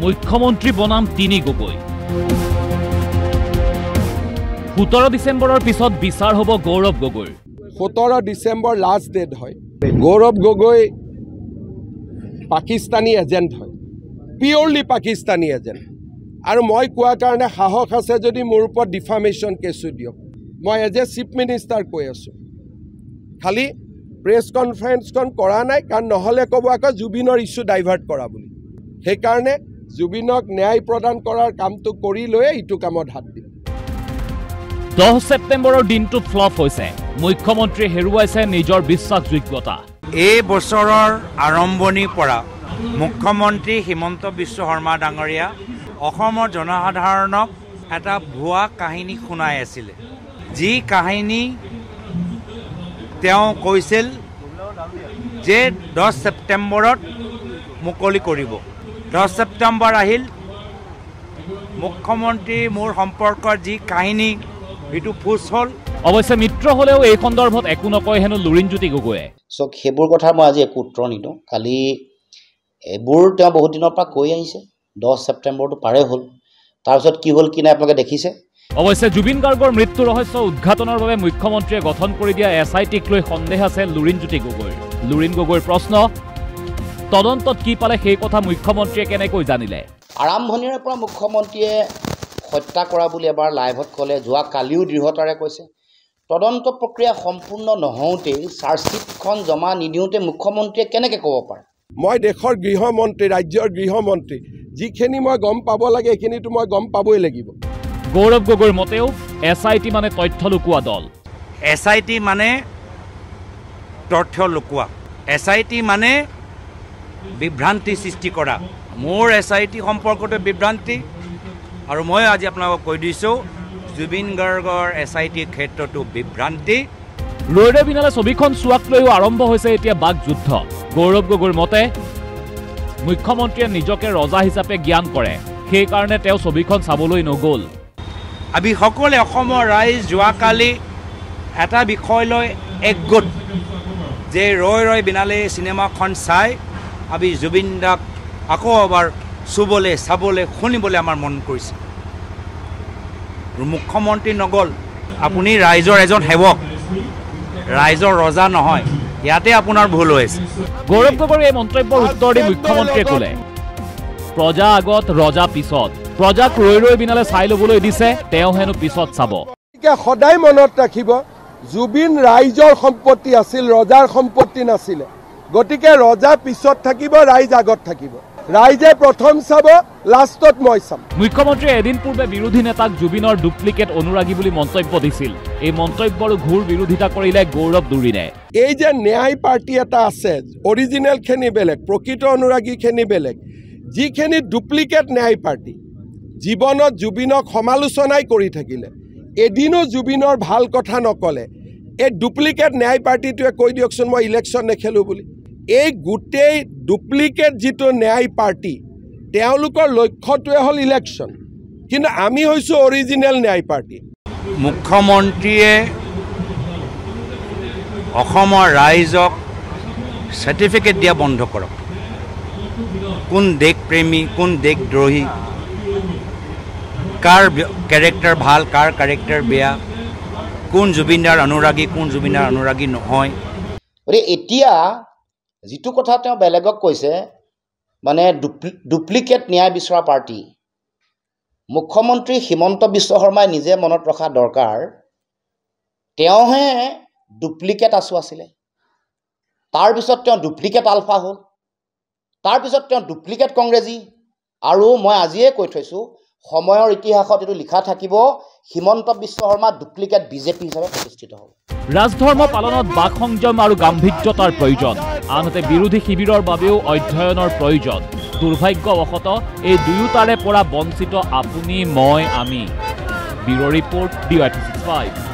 মুখ্যমন্ত্ৰী বনাম তিনি গগৈ 17 ডিসেম্বৰৰ পিছত বিচাৰ হ'ব গৌৰৱ গগৈৰ 17 ডিসেম্বৰ লাষ্ট ডেট হয় গৌৰৱ গগৈ পাকিস্তানী এজেন্ট হয় পিওৰলি পাকিস্তানী এজেন্ট আৰু মই কোৱা কাৰণে সাহস আছে যদি মোৰ ওপৰত ডিফামেশন কেছু দিয়ক মই এজ এ চিফ মিনিষ্টাৰ কৈ আছো খালি প্ৰেছ কনফাৰেন্সখন কৰা নাই কাৰণ নহলে ক'ব আকৌ জুবিনৰ ইস্যু ডাইভাৰ্ট কৰা বুলি সেইকাৰণে জুবিনক ন্যায় প্ৰদান কৰাৰ কামটো কৰি লৈ ইটো কামত হাত দিম 10 সেপ্টেম্বৰৰ দিনটোত ফ্লপ হৈছে মুখ্যমন্ত্ৰী হেৰুৱাইছে নিজৰ বিশ্বাসযোগ্যতা এই বছৰৰ আৰম্ভণিৰ পৰা মুখ্যমন্ত্ৰী হিমন্ত বিশ্ব শৰ্মা ডাঙৰীয়া অসমৰ জনসাধাৰণক এটা ভুৱা কাহিনী শুনাই আছিল যি কাহিনী তেওঁ কৈছিল যে 10 সেপ্টেম্বৰত মুকলি কৰিব 10 সেপ্টেম্বৰ আহিল মুখ্যমন্ত্ৰী মোৰ সম্পৰ্কৰ যি কাহিনী এটু ফুস হল অৱশ্যে মিত্ৰ হলেও এই সন্দৰ্ভত একো নকয় হেনো লুৰিণজ্যোতি গগৈয়ে সো হেবোৰ কথা মই আজি একো উত্তৰ নিদো কালি এবোৰ তেওঁ বহুত দিনৰ পৰা কৈ আহিছে 10 সেপ্টেম্বৰটো পাৰে হল তাৰ পিছত কি হল কি নাই আপোনালোকে দেখিছে অৱশ্যে জুবিন গাৰ্গৰ মৃত্যু ৰহস্য উদ্ঘাটনৰ বাবে মুখ্যমন্ত্ৰীয়ে গঠন কৰি দিয়া এছআইটিক লৈ সন্দেহ আছে লুৰিণজ্যোতি গগৈৰ লুৰিণ গগৈৰ প্ৰশ্ন তদন্তত কি পালে সেই কথা মুখ্যমন্ত্ৰীয়ে কেনেকৈ জানিলে আৰম্ভণিৰ পৰা মুখ্যমন্ত্ৰীয়ে হত্যা কৰা বুলি এবাৰ লাইভত ক'লে যোৱা কালিও দৃঢ়তাৰে কৈছে তদন্ত প্ৰক্ৰিয়া সম্পূৰ্ণ নহওঁতে চাৰ্জশিটখন জমা নিদিওঁতে মুখ্যমন্ত্ৰীয়ে কেনেকৈ ক'ব পাৰে মই দেশৰ গৃহমন্ত্ৰী ৰাজ্যৰ গৃহমন্ত্ৰী যিখিনি মই গম পাব লাগে এইখিনিতো মই গম পাবই লাগিব গৌৰৱ গগৈৰ মতেও এছআইটি মানে তথ্য লুকুৱা দল এছআইটি মানে তথ্য লুকুৱা এছআইটি মানে বিভ্ৰান্তি সৃষ্টি কৰা মোৰ এছআইটি সম্পৰ্কতে বিভ্ৰান্তি আৰু মই আজি আপোনাক কৈ দিছো জুবিন গাৰ্গৰ এছআইটি ক্ষেত্ৰটো বিভ্ৰান্তি ৰৈৰে বিনালে ছবিখন চোৱাক লৈও আৰম্ভ হৈছে এতিয়া বাক যুদ্ধ গৌৰৱ গগৈৰ মতে মুখ্যমন্ত্ৰীয়ে নিজকে ৰজা হিচাপে জ্ঞান কৰে সেই কাৰণে তেওঁ ছবিখন চাবলৈ নগল আমি সকলে অসমৰ ৰাইজ যোৱাকালি এটা বিষয় লৈ একগোট যে ৰৈ বিনালে সিনেমাখন চাই আমি জুবিন দাক আকৌ এবাৰ চুবলে চাবলে শুনিবলে আমাৰ মন কৰিছে মুখ্যমন্ত্ৰী নগল আপুনি ৰাইজৰ এজন সেৱক ৰাইজৰ ৰজা নহয় ইয়াতে আপোনাৰ ভুল হৈছে গৌৰৱ গগৈৰ এই মন্তব্যৰ উত্তৰ দি মুখ্যমন্ত্ৰীয়ে ক'লে প্ৰজা আগত ৰজা পিছত প্ৰজাক ৰৈ বিনালে চাই ল'বলৈ দিছে তেওঁ হেনো পিছত চাব সদায় মনত ৰাখিব জুবিন ৰাইজৰ সম্পত্তি আছিল ৰজাৰ সম্পত্তি নাছিল গতিকে ৰজা পিছত থাকিব ৰাইজ আগত থাকিব ৰাইজে প্ৰথম চাব লাষ্টত মই চাম মুখ্যমন্ত্ৰীয়ে এদিন পূৰ্বে বিৰোধী নেতাক জুবিনৰ ডুপ্লিকেট অনুৰাগী বুলি মন্তব্য দিছিল এই মন্তব্যৰ ঘূৰ বিৰোধিতা কৰিলে গৌৰৱ দুৰিনে এই যে ন্যায় পাৰ্টি এটা আছে অৰিজিনেল খেনি বেলেগ প্ৰকৃত অনুৰাগী খেনি বেলেগ যিখিনি ডুপ্লিকেট ন্যায় পাৰ্টি জীৱনত জুবিনক সমালোচনাই কৰি থাকিলে এদিনো জুবিনৰ ভাল কথা নকলে এই ডুপ্লিকেট ন্যায় পাৰ্টিটোৱে কৈ দিয়কচোন মই ইলেকশ্যন নেখেলো বুলি এই গোটেই ডুপ্লিকেট যিটো ন্যায় পাৰ্টি তেওঁলোকৰ লক্ষ্যটোৱে হ'ল ইলেকশ্যন কিন্তু আমি হৈছো অৰিজিনেল ন্যায় পাৰ্টি মুখ্যমন্ত্ৰীয়ে অসমৰ ৰাইজক সাৰ্টিফিকেট দিয়া বন্ধ কৰক কোন দেশ প্ৰেমী কোন দেশ দ্ৰোহী কাৰ ক্যাৰেক্টাৰ ভাল কাৰ ক্যাৰেক্টাৰ বেয়া কোন জুবিনদাৰ অনুৰাগী কোন জুবিনদাৰ অনুৰাগী নহয় এতিয়া যিটো কথা তেওঁ বেলেগক কৈছে মানে ডুপ্লিকেট ন্যায় বিচৰা পাৰ্টি মুখ্যমন্ত্ৰী হিমন্ত বিশ্ব শৰ্মাই নিজে মনত ৰখা দৰকাৰ তেওঁহে ডুপ্লিকেট আছু আছিলে তাৰ পিছত তেওঁ ডুপ্লিকেট আলফা হ'ল তাৰ পিছত তেওঁ ডুপ্লিকেট কংগ্ৰেছী আৰু মই আজিয়ে কৈ থৈছো সময়ৰ ইতিহাসত এটো লিখা থাকিব হিমন্ত বিশ্ব শৰ্মা ডুপ্লিকেট বিজেপি হিচাপে প্ৰতিষ্ঠিত হ'ব ৰাজধৰ্ম পালনত বাক সংযম আৰু গাম্ভীৰ্যতাৰ প্ৰয়োজন আনহাতে বিৰোধী শিবিৰৰ বাবেও অধ্যয়নৰ প্ৰয়োজন দুৰ্ভাগ্যবশতঃ এই দুয়োটাৰে পৰা বঞ্চিত আপুনি মই আমি ব্যুৰ ৰিপৰ্ট DY365